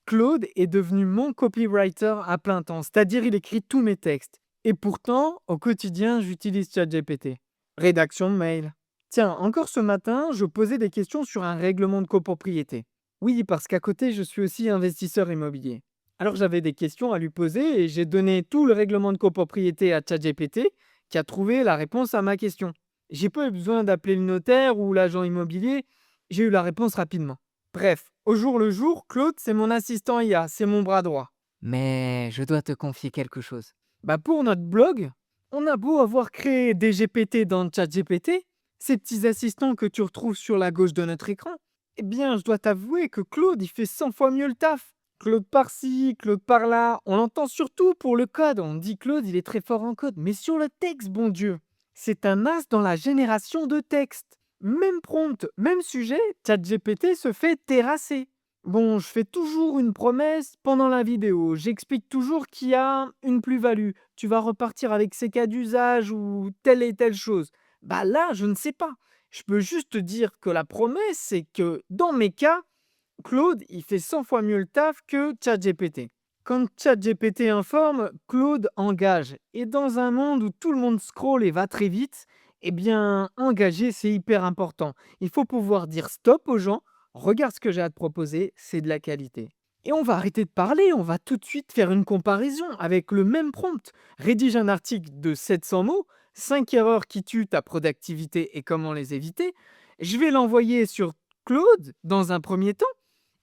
Claude est devenu mon copywriter à plein temps, c'est-à-dire il écrit tous mes textes. Et pourtant, au quotidien, j'utilise ChatGPT. Rédaction de mail. Tiens, encore ce matin, je posais des questions sur un règlement de copropriété. Oui, parce qu'à côté, je suis aussi investisseur immobilier. Alors j'avais des questions à lui poser et j'ai donné tout le règlement de copropriété à ChatGPT qui a trouvé la réponse à ma question. J'ai pas eu besoin d'appeler le notaire ou l'agent immobilier, j'ai eu la réponse rapidement. Bref, au jour le jour, Claude, c'est mon assistant IA, c'est mon bras droit. Mais je dois te confier quelque chose. Pour notre blog, on a beau avoir créé des GPT dans ChatGPT, ces petits assistants que tu retrouves sur la gauche de notre écran, eh bien, je dois t'avouer que Claude, il fait 100 fois mieux le taf. Claude par-ci, Claude par-là, on l'entend surtout pour le code. On dit Claude, il est très fort en code, mais sur le texte, bon Dieu, c'est un as dans la génération de texte. Même prompt, même sujet, ChatGPT se fait terrasser. Bon, je fais toujours une promesse pendant la vidéo. J'explique toujours qu'il y a une plus-value. Tu vas repartir avec ces cas d'usage ou telle et telle chose. Bah là, je ne sais pas. Je peux juste te dire que la promesse, c'est que dans mes cas, Claude, il fait 100 fois mieux le taf que ChatGPT. Quand ChatGPT informe, Claude engage. Et dans un monde où tout le monde scrolle et va très vite, eh bien, engager, c'est hyper important. Il faut pouvoir dire stop aux gens, regarde ce que j'ai à te proposer, c'est de la qualité. Et on va arrêter de parler, on va tout de suite faire une comparaison avec le même prompt. Rédige un article de 700 mots, 5 erreurs qui tuent ta productivité et comment les éviter. Je vais l'envoyer sur Claude dans un premier temps.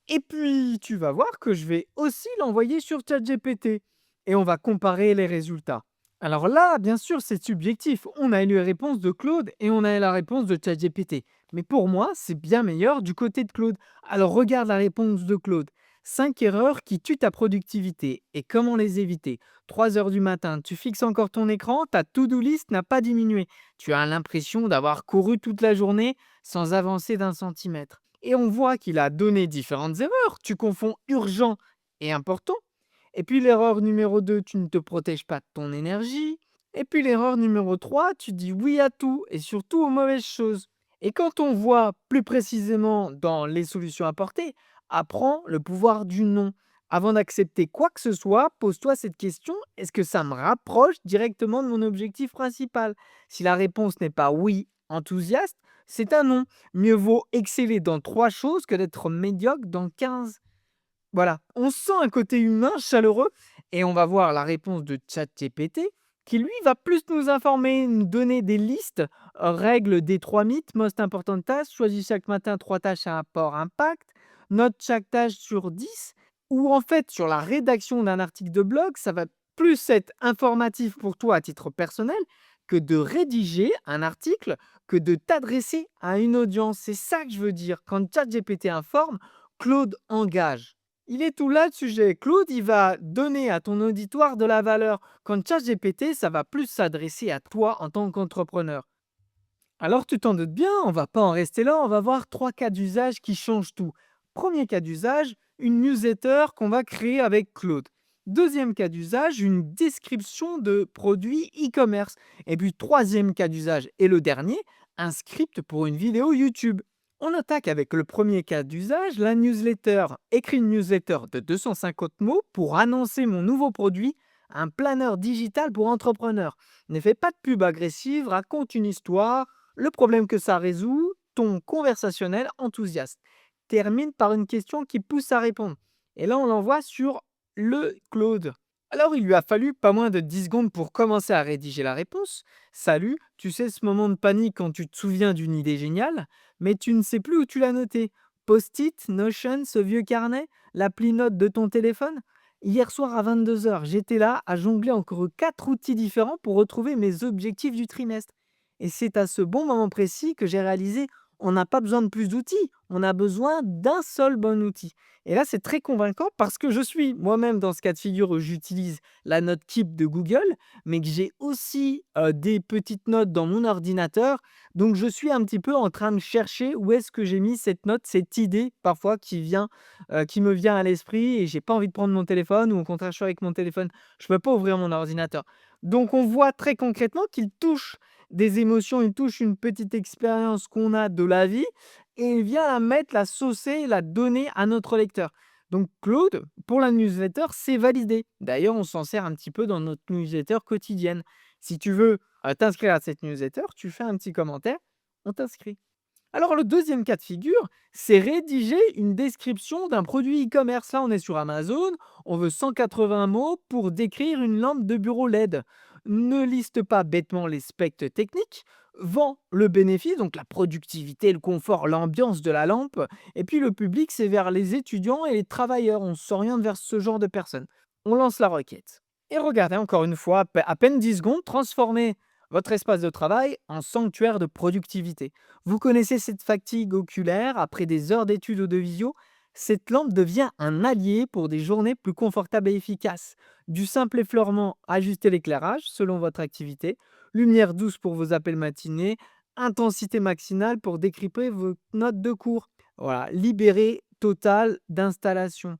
Et puis, tu vas voir que je vais aussi l'envoyer sur ChatGPT et on va comparer les résultats. Alors là, bien sûr, c'est subjectif. On a eu les réponses de Claude et on a eu la réponse de ChatGPT. Mais pour moi, c'est bien meilleur du côté de Claude. Alors regarde la réponse de Claude. 5 erreurs qui tuent ta productivité et comment les éviter. 3 heures du matin, tu fixes encore ton écran, ta to-do list n'a pas diminué. Tu as l'impression d'avoir couru toute la journée sans avancer d'un centimètre. Et on voit qu'il a donné différentes erreurs. Tu confonds urgent et important. Et puis l'erreur numéro 2, tu ne te protèges pas de ton énergie. Et puis l'erreur numéro 3, tu dis oui à tout et surtout aux mauvaises choses. Et quand on voit plus précisément dans les solutions apportées, apprends le pouvoir du non. Avant d'accepter quoi que ce soit, pose-toi cette question, est-ce que ça me rapproche directement de mon objectif principal? Si la réponse n'est pas oui, enthousiaste, c'est un non. Mieux vaut exceller dans 3 choses que d'être médiocre dans 15. Voilà, on sent un côté humain chaleureux et on va voir la réponse de ChatGPT qui lui va plus nous informer, nous donner des listes, règles des 3 mythes, most important task, choisis chaque matin 3 tâches à apport impact, note chaque tâche sur 10 ou en fait sur la rédaction d'un article de blog, ça va plus être informatif pour toi à titre personnel que de rédiger un article, que de t'adresser à une audience. C'est ça que je veux dire. Quand ChatGPT informe, Claude engage. Il est tout là le sujet. Claude, il va donner à ton auditoire de la valeur. Quand ChatGPT, ça va plus s'adresser à toi en tant qu'entrepreneur. Alors tu t'en doutes bien, on va pas en rester là, on va voir 3 cas d'usage qui changent tout. Premier cas d'usage, une newsletter qu'on va créer avec Claude. Deuxième cas d'usage, une description de produits e-commerce. Et puis troisième cas d'usage et le dernier, un script pour une vidéo YouTube. On attaque avec le premier cas d'usage, la newsletter. Écris une newsletter de 250 mots pour annoncer mon nouveau produit, un planeur digital pour entrepreneurs. Ne fais pas de pub agressive, raconte une histoire, le problème que ça résout, ton conversationnel enthousiaste. Termine par une question qui pousse à répondre. Et là, on l'envoie sur le Claude. Alors, il lui a fallu pas moins de 10 secondes pour commencer à rédiger la réponse. Salut, tu sais ce moment de panique quand tu te souviens d'une idée géniale, mais tu ne sais plus où tu l'as notée. Post-it, Notion, ce vieux carnet, l'appli note de ton téléphone. Hier soir à 22 heures, j'étais là à jongler encore 4 outils différents pour retrouver mes objectifs du trimestre. Et c'est à ce bon moment précis que j'ai réalisé, on n'a pas besoin de plus d'outils, on a besoin d'un seul bon outil. Et là, c'est très convaincant parce que je suis moi-même dans ce cas de figure où j'utilise la note Keep de Google, mais que j'ai aussi des petites notes dans mon ordinateur. Donc, je suis un petit peu en train de chercher où est-ce que j'ai mis cette note, cette idée parfois qui me vient à l'esprit et j'ai pas envie de prendre mon téléphone ou au contraire, je suis avec mon téléphone, je peux pas ouvrir mon ordinateur. Donc, on voit très concrètement qu'il touche des émotions, il touche une petite expérience qu'on a de la vie et il vient la mettre, la saucer, la donner à notre lecteur. Donc Claude, pour la newsletter, c'est validé. D'ailleurs, on s'en sert un petit peu dans notre newsletter quotidienne. Si tu veux t'inscrire à cette newsletter, tu fais un petit commentaire, on t'inscrit. Alors le deuxième cas de figure, c'est rédiger une description d'un produit e-commerce. Là, on est sur Amazon, on veut 180 mots pour décrire une lampe de bureau LED. Ne liste pas bêtement les specs techniques, vends le bénéfice, donc la productivité, le confort, l'ambiance de la lampe, et puis le public, c'est vers les étudiants et les travailleurs. On s'oriente vers ce genre de personnes. On lance la requête. Et regardez encore une fois, à peine 10 secondes, transformez votre espace de travail en sanctuaire de productivité. Vous connaissez cette fatigue oculaire après des heures d'études ou de visio? Cette lampe devient un allié pour des journées plus confortables et efficaces. Du simple effleurement, ajuster l'éclairage selon votre activité, lumière douce pour vos appels matinés, intensité maximale pour décrypter vos notes de cours. Voilà, liberté totale d'installation,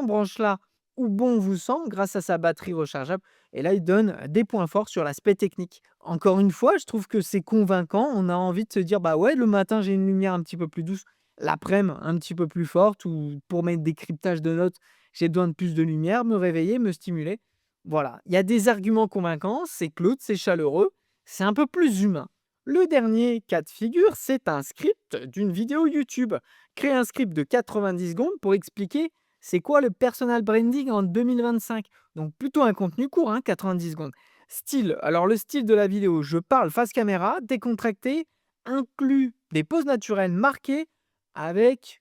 branche-la où bon vous semble grâce à sa batterie rechargeable. Et là, il donne des points forts sur l'aspect technique. Encore une fois, je trouve que c'est convaincant. On a envie de se dire, bah ouais, le matin, j'ai une lumière un petit peu plus douce, l'après-midi, un petit peu plus forte, ou pour mes décryptages de notes, j'ai besoin de plus de lumière, me réveiller, me stimuler. Voilà, il y a des arguments convaincants, c'est Claude, c'est chaleureux, c'est un peu plus humain. Le dernier cas de figure, c'est un script d'une vidéo YouTube. Créer un script de 90 secondes pour expliquer c'est quoi le personal branding en 2025. Donc plutôt un contenu court, 90 secondes. Style, alors le style de la vidéo, je parle face caméra, décontracté, inclut des poses naturelles marquées avec,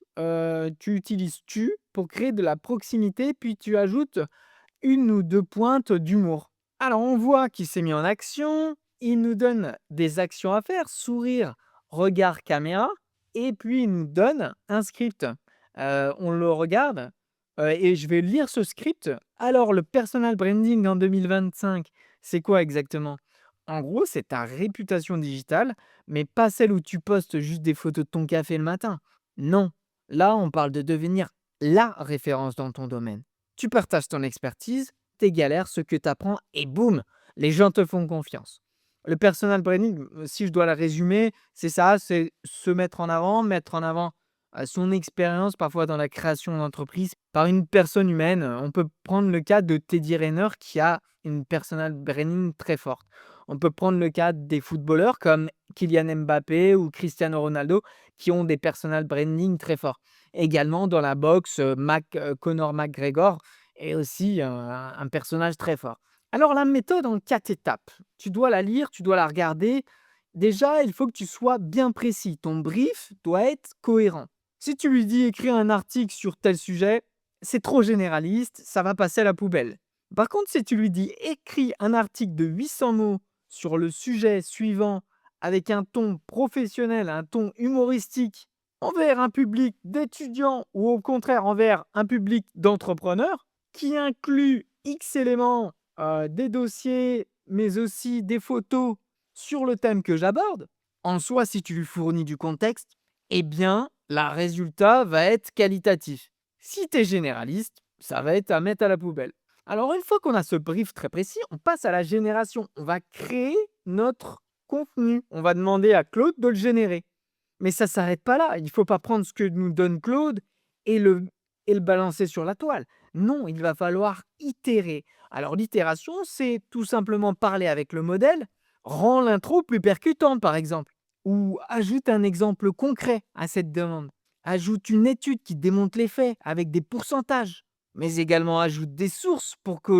tu utilises tu pour créer de la proximité, puis tu ajoutes une ou deux pointes d'humour. Alors on voit qu'il s'est mis en action, il nous donne des actions à faire, sourire, regard caméra, et puis il nous donne un script. On le regarde et je vais lire ce script. Alors le personal branding en 2025, c'est quoi exactement? En gros, c'est ta réputation digitale, mais pas celle où tu postes juste des photos de ton café le matin. Non, là on parle de devenir la référence dans ton domaine. Tu partages ton expertise, tes galères, ce que tu apprends et boum, les gens te font confiance. Le personal branding, si je dois la résumer, c'est ça, c'est se mettre en avant son expérience parfois dans la création d'entreprise par une personne humaine. On peut prendre le cas de Teddy Riner qui a une personal branding très forte. On peut prendre le cas des footballeurs comme Kylian Mbappé ou Cristiano Ronaldo qui ont des personal branding très forts. Également dans la boxe, Conor McGregor est aussi un personnage très fort. Alors la méthode en 4 étapes. Tu dois la lire, tu dois la regarder. Déjà, il faut que tu sois bien précis. Ton brief doit être cohérent. Si tu lui dis écrire un article sur tel sujet, c'est trop généraliste, ça va passer à la poubelle. Par contre, si tu lui dis écris un article de 800 mots sur le sujet suivant avec un ton professionnel, un ton humoristique envers un public d'étudiants ou au contraire envers un public d'entrepreneurs qui inclut X éléments, des dossiers, mais aussi des photos sur le thème que j'aborde, en soi, si tu lui fournis du contexte, eh bien, le résultat va être qualitatif. Si tu es généraliste, ça va être à mettre à la poubelle. Alors, une fois qu'on a ce brief très précis, on passe à la génération. On va créer notre contenu. On va demander à Claude de le générer. Mais ça ne s'arrête pas là. Il ne faut pas prendre ce que nous donne Claude et le balancer sur la toile. Non, il va falloir itérer. Alors l'itération, c'est tout simplement parler avec le modèle, rend l'intro plus percutante par exemple, ou ajoute un exemple concret à cette demande. Ajoute une étude qui démontre les faits avec des pourcentages, mais également ajoute des sources pour que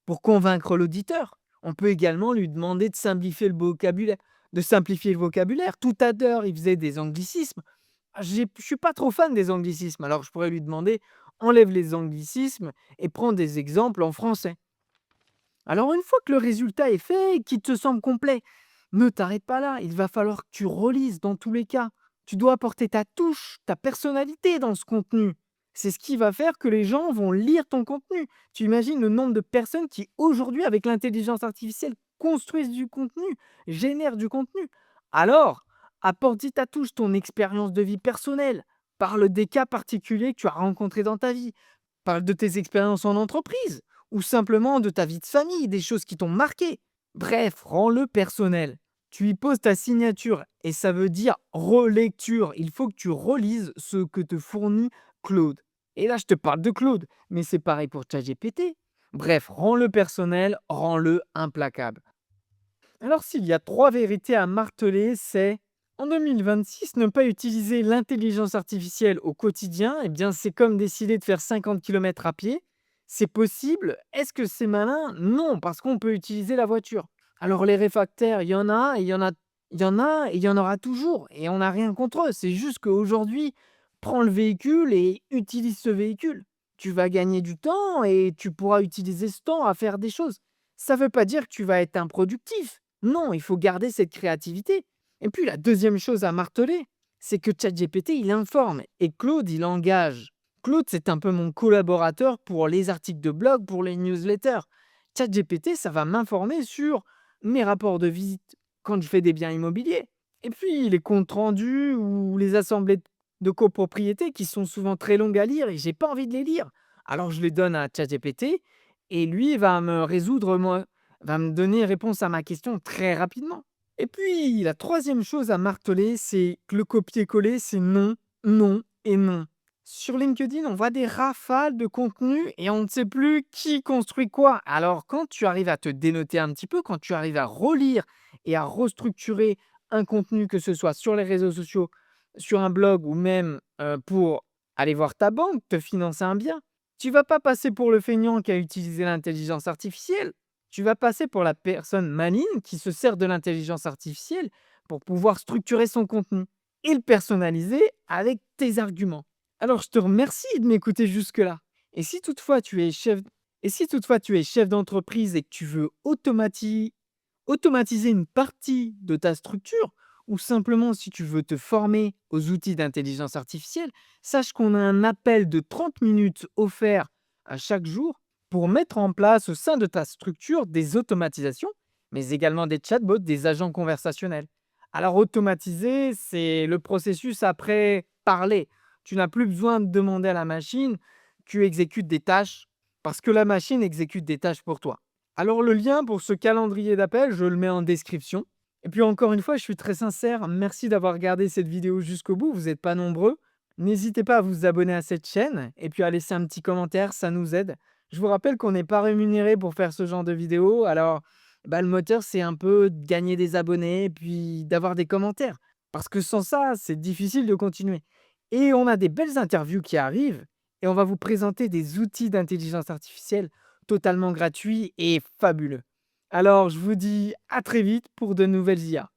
pour convaincre l'auditeur. On peut également lui demander de simplifier le vocabulaire. Tout à l'heure, il faisait des anglicismes. Je ne suis pas trop fan des anglicismes, alors je pourrais lui demander enlève les anglicismes et prends des exemples en français. Alors une fois que le résultat est fait et qu'il te semble complet, ne t'arrête pas là, il va falloir que tu relises dans tous les cas. Tu dois apporter ta touche, ta personnalité dans ce contenu. C'est ce qui va faire que les gens vont lire ton contenu. Tu imagines le nombre de personnes qui aujourd'hui, avec l'intelligence artificielle, construisent du contenu, génèrent du contenu. Alors, apporte ta touche, ton expérience de vie personnelle. Parle des cas particuliers que tu as rencontrés dans ta vie. Parle de tes expériences en entreprise ou simplement de ta vie de famille, des choses qui t'ont marqué. Bref, rends-le personnel. Tu y poses ta signature et ça veut dire relecture. Il faut que tu relises ce que te fournit Claude. Et là, je te parle de Claude, mais c'est pareil pour ChatGPT. Bref, rends-le personnel, rends-le implacable. Alors, s'il y a 3 vérités à marteler, c'est en 2026, ne pas utiliser l'intelligence artificielle au quotidien, eh bien, c'est comme décider de faire 50 kilomètres à pied. C'est possible. Est-ce que c'est malin? Non, parce qu'on peut utiliser la voiture. Alors, les réfractaires, il y en a, et il y en a, et il y en aura toujours. Et on n'a rien contre eux. C'est juste qu'aujourd'hui, prends le véhicule et utilise ce véhicule. Tu vas gagner du temps et tu pourras utiliser ce temps à faire des choses. Ça ne veut pas dire que tu vas être improductif. Non, il faut garder cette créativité. Et puis la deuxième chose à marteler, c'est que ChatGPT, il informe et Claude, il engage. Claude, c'est un peu mon collaborateur pour les articles de blog, pour les newsletters. ChatGPT, ça va m'informer sur mes rapports de visite quand je fais des biens immobiliers. Et puis les comptes rendus ou les assemblées de copropriété qui sont souvent très longues à lire et j'ai pas envie de les lire. Alors je les donne à ChatGPT et lui va me résoudre moi, va me donner réponse à ma question très rapidement. Et puis, la troisième chose à marteler, c'est que le copier-coller, c'est non, non et non. Sur LinkedIn, on voit des rafales de contenu et on ne sait plus qui construit quoi. Alors, quand tu arrives à te dénoter un petit peu, quand tu arrives à relire et à restructurer un contenu, que ce soit sur les réseaux sociaux, sur un blog ou même pour aller voir ta banque, te financer un bien, tu vas pas passer pour le feignant qui a utilisé l'intelligence artificielle. Tu vas passer pour la personne maligne qui se sert de l'intelligence artificielle pour pouvoir structurer son contenu et le personnaliser avec tes arguments. Alors, je te remercie de m'écouter jusque-là. Et si toutefois tu es chef, et si toutefois tu es chef d'entreprise et que tu veux automatiser une partie de ta structure, ou simplement si tu veux te former aux outils d'intelligence artificielle, sache qu'on a un appel de 30 minutes offert à chaque jour pour mettre en place au sein de ta structure des automatisations, mais également des chatbots, des agents conversationnels. Alors automatiser, c'est le processus après parler. Tu n'as plus besoin de demander à la machine, tu exécutes des tâches parce que la machine exécute des tâches pour toi. Alors le lien pour ce calendrier d'appel, je le mets en description. Et puis encore une fois, je suis très sincère, merci d'avoir regardé cette vidéo jusqu'au bout, vous n'êtes pas nombreux. N'hésitez pas à vous abonner à cette chaîne et puis à laisser un petit commentaire, ça nous aide. Je vous rappelle qu'on n'est pas rémunéré pour faire ce genre de vidéo, alors le moteur c'est un peu de gagner des abonnés et puis d'avoir des commentaires. Parce que sans ça, c'est difficile de continuer. Et on a des belles interviews qui arrivent et on va vous présenter des outils d'intelligence artificielle totalement gratuits et fabuleux. Alors, je vous dis à très vite pour de nouvelles IA.